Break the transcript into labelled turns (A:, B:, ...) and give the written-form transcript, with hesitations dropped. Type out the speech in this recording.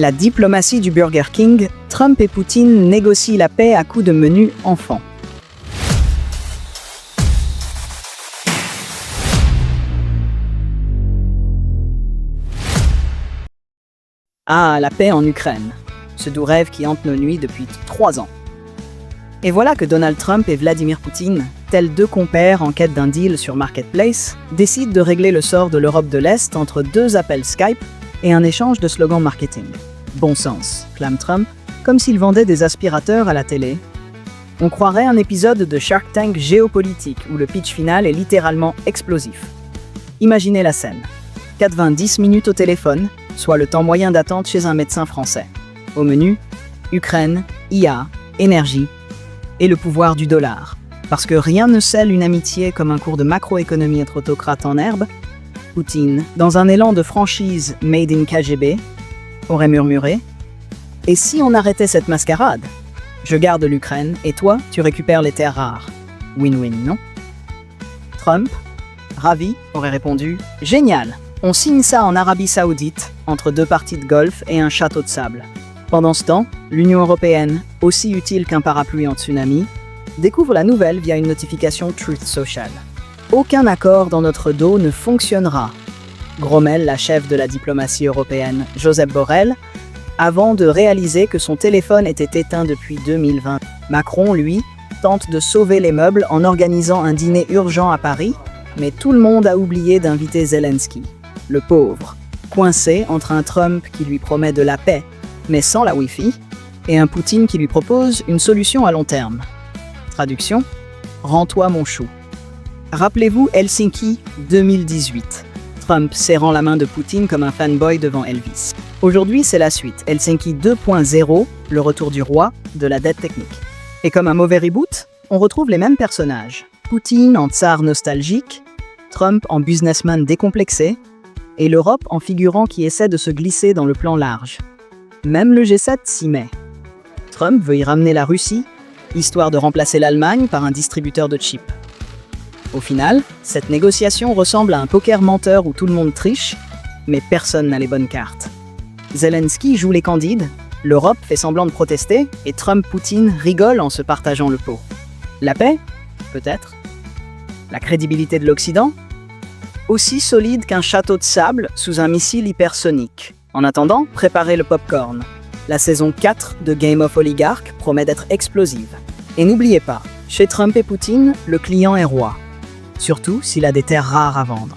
A: La diplomatie du Burger King, Trump et Poutine négocient la paix à coups de menus enfants. Ah, la paix en Ukraine, ce doux rêve qui hante nos nuits depuis 3 ans. Et voilà que Donald Trump et Vladimir Poutine, tels deux compères en quête d'un deal sur Marketplace, décident de régler le sort de l'Europe de l'Est entre 2 appels Skype et un échange de slogans marketing. Bon sens, clame Trump, comme s'il vendait des aspirateurs à la télé. On croirait un épisode de Shark Tank géopolitique où le pitch final est littéralement explosif. Imaginez la scène. 90 minutes au téléphone, soit le temps moyen d'attente chez un médecin français. Au menu, Ukraine, IA, énergie et le pouvoir du dollar. Parce que rien ne scelle une amitié comme un cours de macroéconomie entre autocrates en herbe, Poutine, dans un élan de franchise made in KGB, aurait murmuré « Et si on arrêtait cette mascarade ? Je garde l'Ukraine et toi, tu récupères les terres rares. Win-win, non ?» Trump, ravi, aurait répondu « Génial ! On signe ça en Arabie Saoudite, entre 2 parties de golf et un château de sable. » Pendant ce temps, l'Union européenne, aussi utile qu'un parapluie en tsunami, découvre la nouvelle via une notification Truth Social. Aucun accord dans notre dos ne fonctionnera, grommelle la chef de la diplomatie européenne, Josep Borrell, avant de réaliser que son téléphone était éteint depuis 2020. Macron, lui, tente de sauver les meubles en organisant un dîner urgent à Paris, mais tout le monde a oublié d'inviter Zelensky, le pauvre, coincé entre un Trump qui lui promet de la paix, mais sans la Wi-Fi, et un Poutine qui lui propose une solution à long terme. Traduction : rends-toi mon chou. Rappelez-vous Helsinki 2018. Trump serrant la main de Poutine comme un fanboy devant Elvis. Aujourd'hui, c'est la suite. Helsinki 2.0, le retour du roi, de la dette technique. Et comme un mauvais reboot, on retrouve les mêmes personnages. Poutine en tsar nostalgique, Trump en businessman décomplexé, et l'Europe en figurant qui essaie de se glisser dans le plan large. Même le G7 s'y met. Trump veut y ramener la Russie, histoire de remplacer l'Allemagne par un distributeur de chips. Au final, cette négociation ressemble à un poker menteur où tout le monde triche, mais personne n'a les bonnes cartes. Zelensky joue les candides, l'Europe fait semblant de protester, et Trump-Poutine rigolent en se partageant le pot. La paix ? Peut-être. La crédibilité de l'Occident ? Aussi solide qu'un château de sable sous un missile hypersonique. En attendant, préparez le popcorn. La saison 4 de Game of Oligarch promet d'être explosive. Et n'oubliez pas, chez Trump et Poutine, le client est roi. Surtout s'il a des terres rares à vendre.